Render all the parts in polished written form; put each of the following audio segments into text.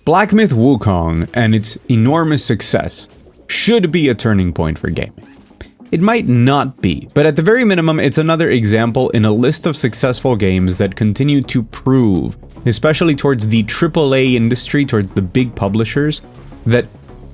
Black Myth Wukong and its enormous success should be a turning point for gaming. It might not be, but at the very minimum, it's another example in a list of successful games that continue to prove, especially towards the AAA industry, towards the big publishers, that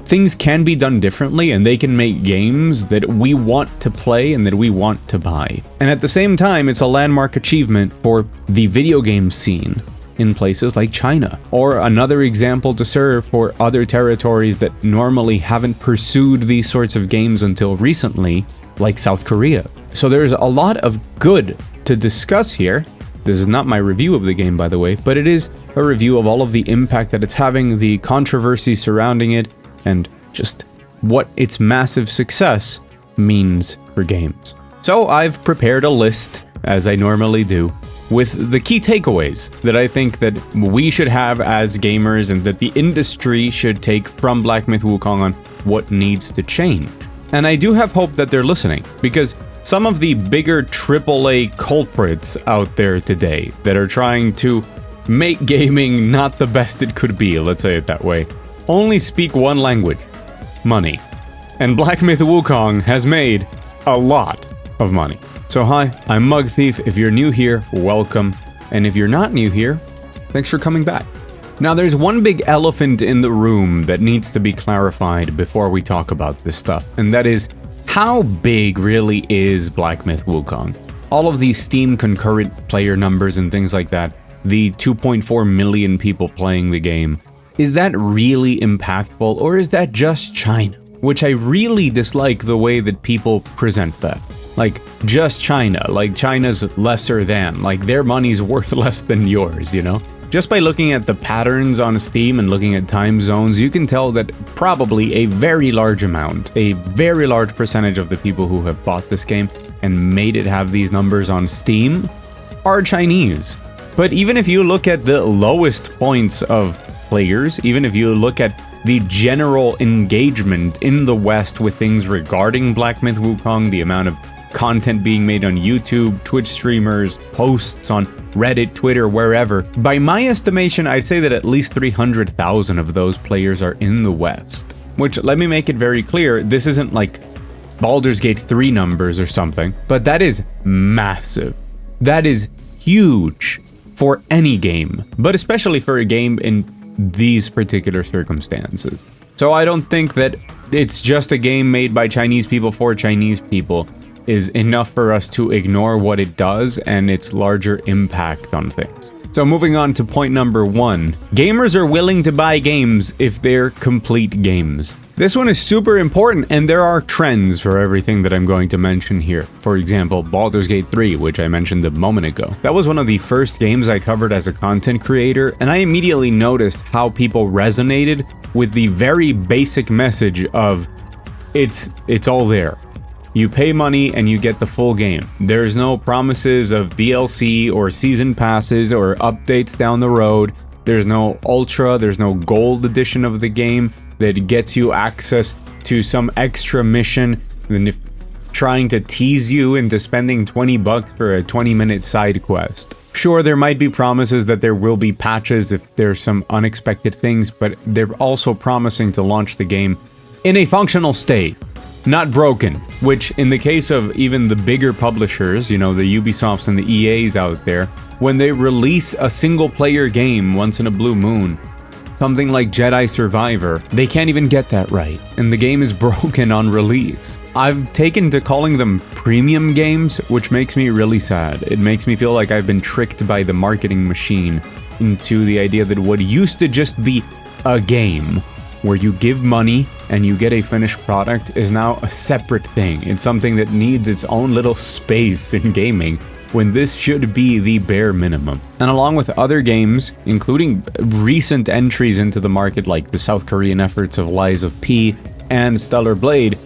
things can be done differently and they can make games that we want to play and that we want to buy. And at the same time, it's a landmark achievement for the video game scene in places like China, or another example to serve for other territories that normally haven't pursued these sorts of games until recently, like South Korea. So there's a lot of good to discuss here. This is not my review of the game, by the way, but it is a review of all of the impact that it's having, the controversy surrounding it, and just what its massive success means for games. So I've prepared a list, as I normally do, with the key takeaways that I think that we should have as gamers and that the industry should take from Black Myth Wukong on what needs to change. And I do have hope that they're listening, because some of the bigger AAA culprits out there today that are trying to make gaming not the best it could be, let's say it that way, only speak one language: money. And Black Myth Wukong has made a lot of money. So hi, I'm Mug Thief. If you're new here, welcome. And if you're not new here, thanks for coming back. Now there's one big elephant in the room that needs to be clarified before we talk about this stuff, and that is, how big really is Black Myth Wukong? All of these Steam concurrent player numbers and things like that, the 2.4 million people playing the game, is that really impactful, or is that just China? Which I really dislike the way that people present that. Like, just China, like China's lesser than, like their money's worth less than yours, you know? Just by looking at the patterns on Steam and looking at time zones, you can tell that probably a very large amount, a very large percentage of the people who have bought this game and made it have these numbers on Steam are Chinese. But even if you look at the lowest points of players, even if you look at the general engagement in the West with things regarding Black Myth Wukong, the amount of content being made on YouTube, Twitch streamers, posts on Reddit, Twitter, wherever, by my estimation, I'd say that at least 300,000 of those players are in the West. Which, let me make it very clear, this isn't like Baldur's Gate 3 numbers or something, but that is massive. That is huge for any game, but especially for a game in these particular circumstances. So I don't think that it's just a game made by Chinese people for Chinese people is enough for us to ignore what it does and its larger impact on things. So moving on to point number 1. Gamers are willing to buy games if they're complete games. This one is super important, and there are trends for everything that I'm going to mention here. For example, Baldur's Gate 3, which I mentioned a moment ago. That was one of the first games I covered as a content creator, and I immediately noticed how people resonated with the very basic message of it's all there. You pay money and you get the full game. There's no promises of DLC or season passes or updates down the road. There's no Ultra, there's no Gold edition of the game that gets you access to some extra mission, and if trying to tease you into spending $20 for a 20-minute side quest. Sure, there might be promises that there will be patches if there's some unexpected things, but they're also promising to launch the game in a functional state, not broken, which in the case of even the bigger publishers, you know, the Ubisofts and the EAs out there, when they release a single-player game once in a blue moon, something like Jedi Survivor, they can't even get that right, and the game is broken on release. I've taken to calling them premium games, which makes me really sad. It makes me feel like I've been tricked by the marketing machine into the idea that what used to just be a game, where you give money and you get a finished product, is now a separate thing. It's something that needs its own little space in gaming, when this should be the bare minimum. And along with other games, including recent entries into the market like the South Korean efforts of Lies of P and Stellar Blade,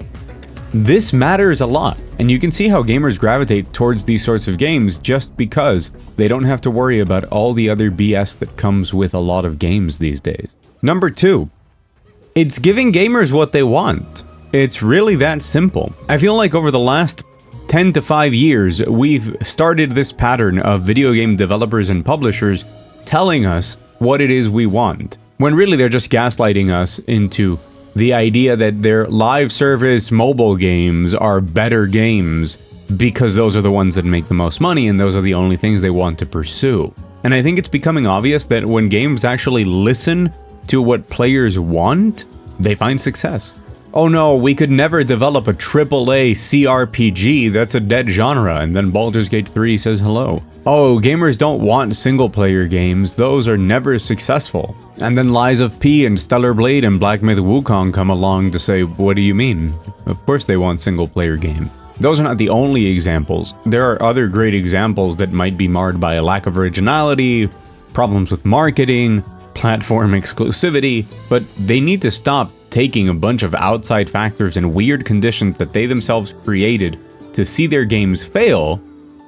this matters a lot. And you can see how gamers gravitate towards these sorts of games just because they don't have to worry about all the other BS that comes with a lot of games these days. Number 2. It's giving gamers what they want. It's really that simple. I feel like over the last 10 to 5 years, we've started this pattern of video game developers and publishers telling us what it is we want. when really they're just gaslighting us into the idea that their live service mobile games are better games because those are the ones that make the most money and those are the only things they want to pursue. And I think it's becoming obvious that when games actually listen to what players want, they find success. Oh no, we could never develop a AAA CRPG, that's a dead genre, and then Baldur's Gate 3 says hello. Oh, gamers don't want single-player games, those are never successful. And then Lies of P and Stellar Blade and Black Myth Wukong come along to say, what do you mean? Of course they want single-player games. Those are not the only examples. There are other great examples that might be marred by a lack of originality, problems with marketing, platform exclusivity, but they need to stop taking a bunch of outside factors and weird conditions that they themselves created to see their games fail,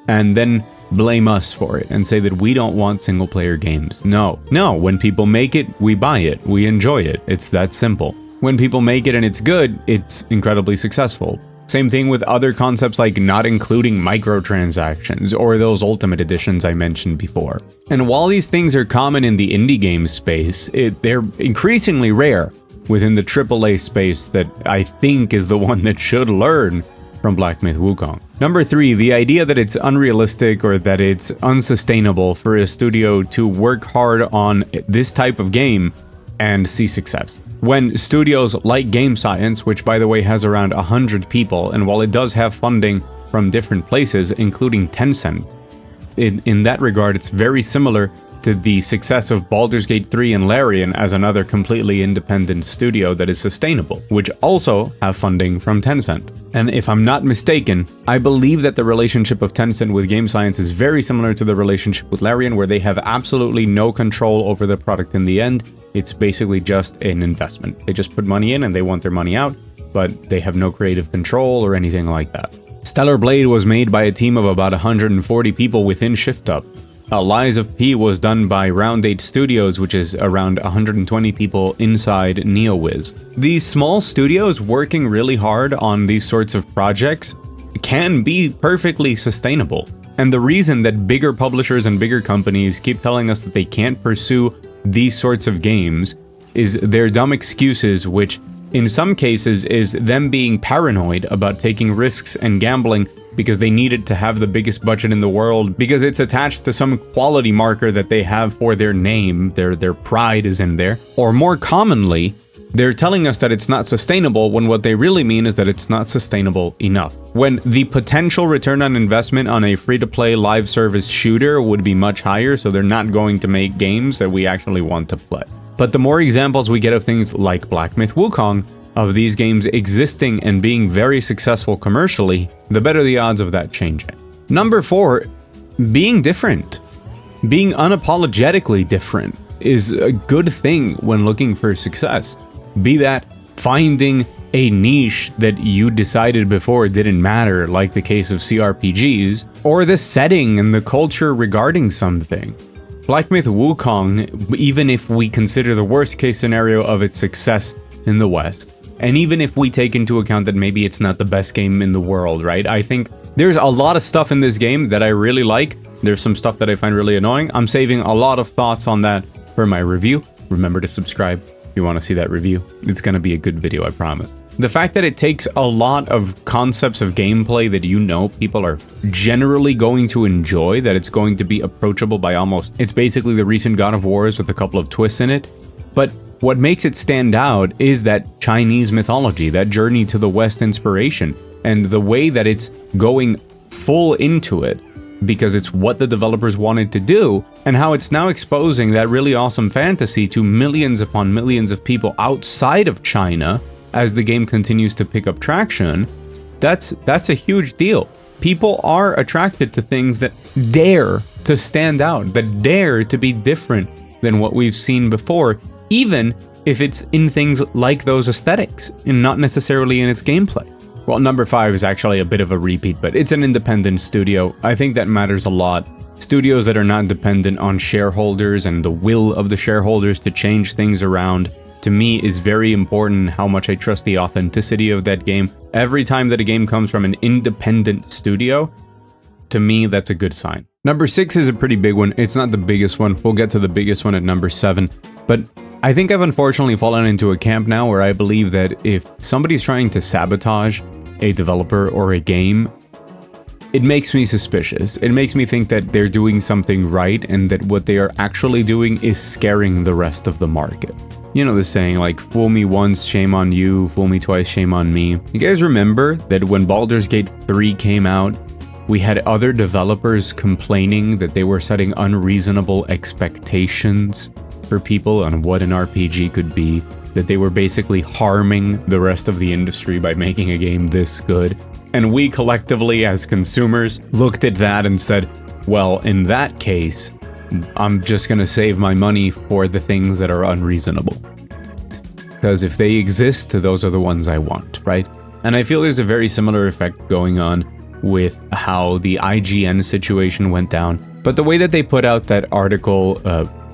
and then blame us for it and say that we don't want single player games. No, when people make it, we buy it, we enjoy it. It's that simple. When people make it and it's good, it's incredibly successful. Same thing with other concepts like not including microtransactions or those Ultimate Editions I mentioned before. And while these things are common in the indie game space, they're increasingly rare within the AAA space that I think is the one that should learn from Black Myth Wukong. Number 3, the idea that it's unrealistic or that it's unsustainable for a studio to work hard on this type of game and see success. When studios like Game Science, which by the way has around 100 people, and while it does have funding from different places, including Tencent, in that regard it's very similar to the success of Baldur's Gate 3 and Larian as another completely independent studio that is sustainable, which also have funding from Tencent. And if I'm not mistaken, I believe that the relationship of Tencent with Game Science is very similar to the relationship with Larian, where they have absolutely no control over the product in the end. It's basically just an investment. They just put money in and they want their money out, but they have no creative control or anything like that. Stellar Blade was made by a team of about 140 people within ShiftUp. Lies of P was done by Round 8 Studios, which is around 120 people inside NeoWiz. These small studios working really hard on these sorts of projects can be perfectly sustainable. And the reason that bigger publishers and bigger companies keep telling us that they can't pursue these sorts of games is their dumb excuses, which in some cases is them being paranoid about taking risks and gambling because they needed to have the biggest budget in the world, because it's attached to some quality marker that they have for their name, their pride is in there. Or more commonly, they're telling us that it's not sustainable when what they really mean is that it's not sustainable enough. When the potential return on investment on a free-to-play live service shooter would be much higher, so they're not going to make games that we actually want to play. But the more examples we get of things like Black Myth Wukong, of these games existing and being very successful commercially, the better the odds of that changing. Number 4, being different. Being unapologetically different is a good thing when looking for success. Be that finding a niche that you decided before didn't matter, like the case of CRPGs, or the setting and the culture regarding something. Black Myth Wukong, even if we consider the worst case scenario of its success in the West, and even if we take into account that maybe it's not the best game in the world, right? I think there's a lot of stuff in this game that I really like. There's some stuff that I find really annoying. I'm saving a lot of thoughts on that for my review. Remember to subscribe if you want to see that review. It's going to be a good video, I promise. The fact that it takes a lot of concepts of gameplay that you know people are generally going to enjoy, that it's going to be approachable by almost... It's basically the recent God of Wars with a couple of twists in it. But what makes it stand out is that Chinese mythology, that journey to the West inspiration, and the way that it's going full into it, because it's what the developers wanted to do, and how it's now exposing that really awesome fantasy to millions upon millions of people outside of China as the game continues to pick up traction. That's a huge deal. People are attracted to things that dare to stand out, that dare to be different than what we've seen before, even if it's in things like those aesthetics and not necessarily in its gameplay. Well, number 5 is actually a bit of a repeat, but it's an independent studio. I think that matters a lot. Studios that are not dependent on shareholders and the will of the shareholders to change things around, to me, is very important. How much I trust the authenticity of that game. Every time that a game comes from an independent studio, to me, that's a good sign. Number 6 is a pretty big one. It's not the biggest one. We'll get to the biggest one at number 7, but I think I've unfortunately fallen into a camp now where I believe that if somebody's trying to sabotage a developer or a game, it makes me suspicious. It makes me think that they're doing something right and that what they are actually doing is scaring the rest of the market. You know the saying, like, fool me once, shame on you, fool me twice, shame on me. You guys remember that when Baldur's Gate 3 came out, we had other developers complaining that they were setting unreasonable expectations for people on what an RPG could be, that they were basically harming the rest of the industry by making a game this good. And we collectively, as consumers, looked at that and said, well, in that case, I'm just gonna save my money for the things that are unreasonable. Because if they exist, those are the ones I want, right? And I feel there's a very similar effect going on with how the IGN situation went down. But the way that they put out that article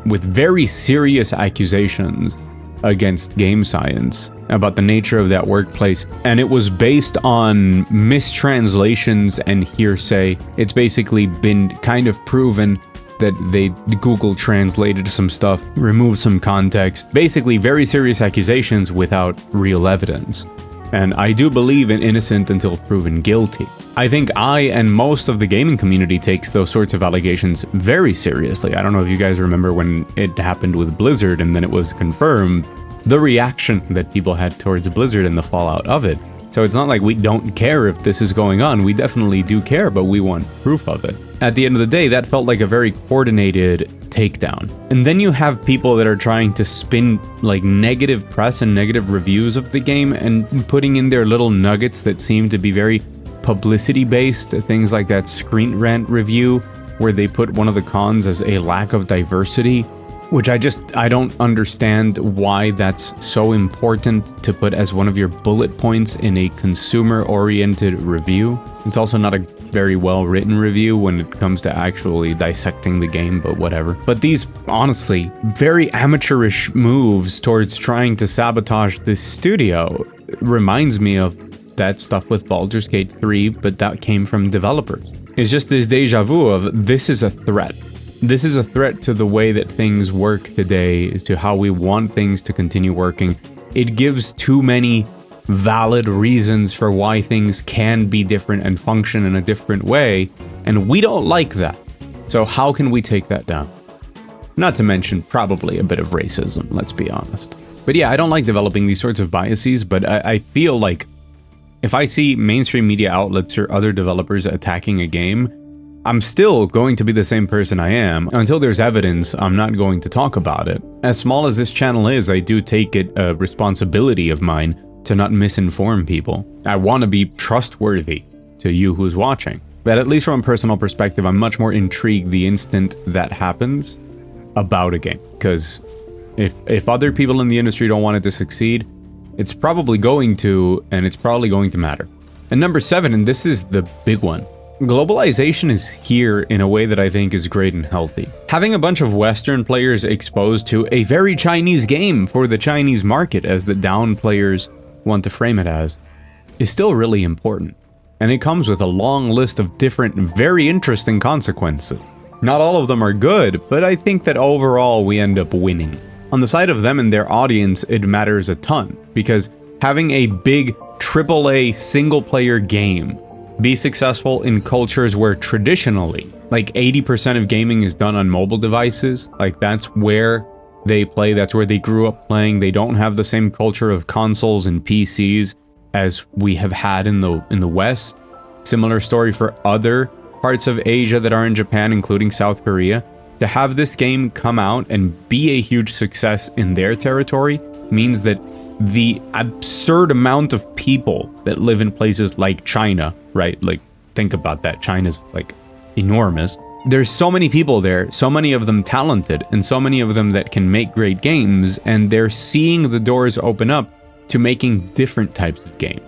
with very serious accusations against game science about the nature of that workplace, and it was based on mistranslations and hearsay. It's basically been kind of proven that Google translated some stuff, removed some context, basically very serious accusations without real evidence. And I do believe in innocent until proven guilty. I think I and most of the gaming community takes those sorts of allegations very seriously. I don't know if you guys remember when it happened with Blizzard and then it was confirmed, the reaction that people had towards Blizzard and the fallout of it. So it's not like we don't care if this is going on. We definitely do care, but we want proof of it. At the end of the day, that felt like a very coordinated takedown. And then you have people that are trying to spin like negative press and negative reviews of the game and putting in their little nuggets that seem to be very publicity based. Things like that Screen Rant review where they put one of the cons as a lack of diversity, which I don't understand why that's so important to put as one of your bullet points in a consumer-oriented review. It's also not a very well-written review when it comes to actually dissecting the game, but whatever. But these, honestly, very amateurish moves towards trying to sabotage this studio reminds me of that stuff with Baldur's Gate 3, but that came from developers. It's just this deja vu of this is a threat. This is a threat to the way that things work today, to how we want things to continue working. It gives too many valid reasons for why things can be different and function in a different way, and we don't like that. So how can we take that down? Not to mention probably a bit of racism, let's be honest. But yeah, I don't like developing these sorts of biases, but I feel like if I see mainstream media outlets or other developers attacking a game, I'm still going to be the same person I am. Until there's evidence, I'm not going to talk about it. As small as this channel is, I do take it a responsibility of mine to not misinform people. I want to be trustworthy to you who's watching. But at least from a personal perspective, I'm much more intrigued the instant that happens about a game. Because if other people in the industry don't want it to succeed, it's probably going to, and it's probably going to matter. And number 7, and this is the big one, globalization is here in a way that I think is great and healthy. Having a bunch of Western players exposed to a very Chinese game for the Chinese market, as the down players want to frame it as, is still really important. And it comes with a long list of different, very interesting consequences. Not all of them are good, but I think that overall we end up winning. On the side of them and their audience, it matters a ton, because having a big AAA single-player game be successful in cultures where traditionally, like 80% of gaming is done on mobile devices, like that's where they play, that's where they grew up playing. They don't have the same culture of consoles and PCs as we have had in the West. Similar story for other parts of Asia that are in Japan, including South Korea. To have this game come out and be a huge success in their territory means that the absurd amount of people that live in places like China, right? Like, think about that. China's like enormous. There's so many people there, so many of them talented, and so many of them that can make great games, and they're seeing the doors open up to making different types of games.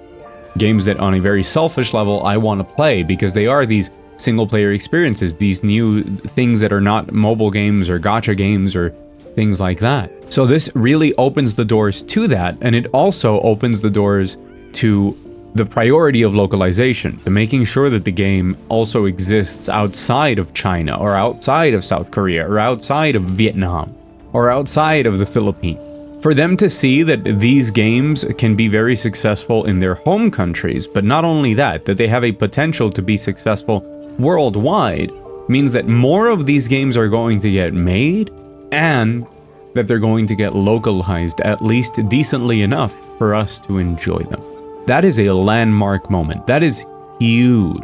Games that on a very selfish level I want to play, because they are these single-player experiences, these new things that are not mobile games or gacha games or things like that. So this really opens the doors to that, and it also opens the doors to the priority of localization, to making sure that the game also exists outside of China, or outside of South Korea, or outside of Vietnam, or outside of the Philippines. For them to see that these games can be very successful in their home countries, but not only that, that they have a potential to be successful worldwide, means that more of these games are going to get made and that they're going to get localized at least decently enough for us to enjoy them. That is a landmark moment. That is huge.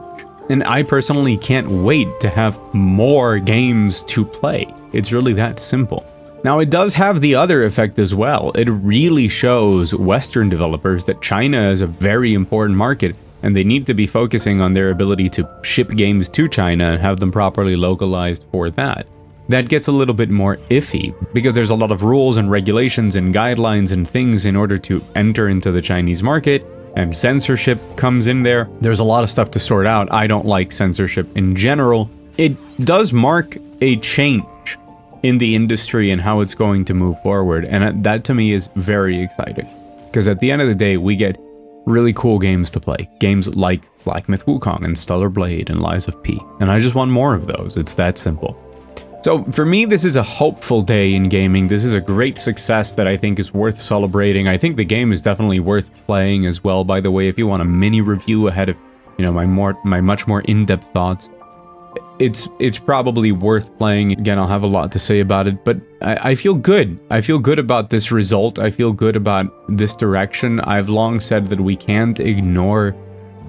And I personally can't wait to have more games to play. It's really that simple. Now, it does have the other effect as well. It really shows Western developers that China is a very important market, and they need to be focusing on their ability to ship games to China and have them properly localized for that. That gets a little bit more iffy, because there's a lot of rules and regulations and guidelines and things in order to enter into the Chinese market, and censorship comes in there. There's a lot of stuff to sort out. I don't like censorship in general. It does mark a change in the industry and how it's going to move forward, and that to me is very exciting, because at the end of the day we get really cool games to play, games like Black Myth Wukong and Stellar Blade and Lies of P, and I just want more of those. It's that simple. So for me, this is a hopeful day in gaming. This is a great success that I think is worth celebrating. I think the game is definitely worth playing as well, by the way. If you want a mini review ahead of, you know, my much more in-depth thoughts, it's probably worth playing. Again, I'll have a lot to say about it, but I feel good. I feel good about this result. I feel good about this direction. I've long said that we can't ignore,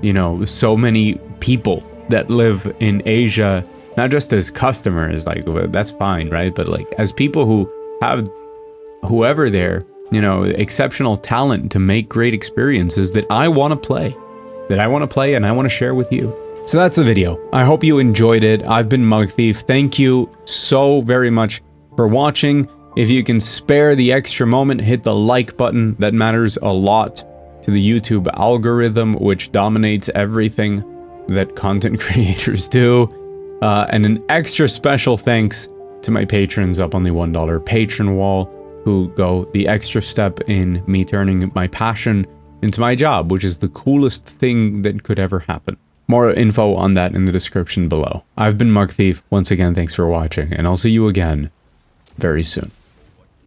you know, so many people that live in Asia, not just as customers, like, well, that's fine, right? But like as people who have, whoever they're, you know, exceptional talent to make great experiences that I want to play, and I want to share with you. So that's the video. I hope you enjoyed it. I've been Mug Thief. Thank you so very much for watching. If you can spare the extra moment, hit the like button. That matters a lot to the YouTube algorithm, which dominates everything that content creators do. And an extra special thanks to my patrons up on the $1 patron wall, who go the extra step in me turning my passion into my job, which is the coolest thing that could ever happen. More info on that in the description below. I've been Mug Thief. Once again, thanks for watching, and I'll see you again very soon.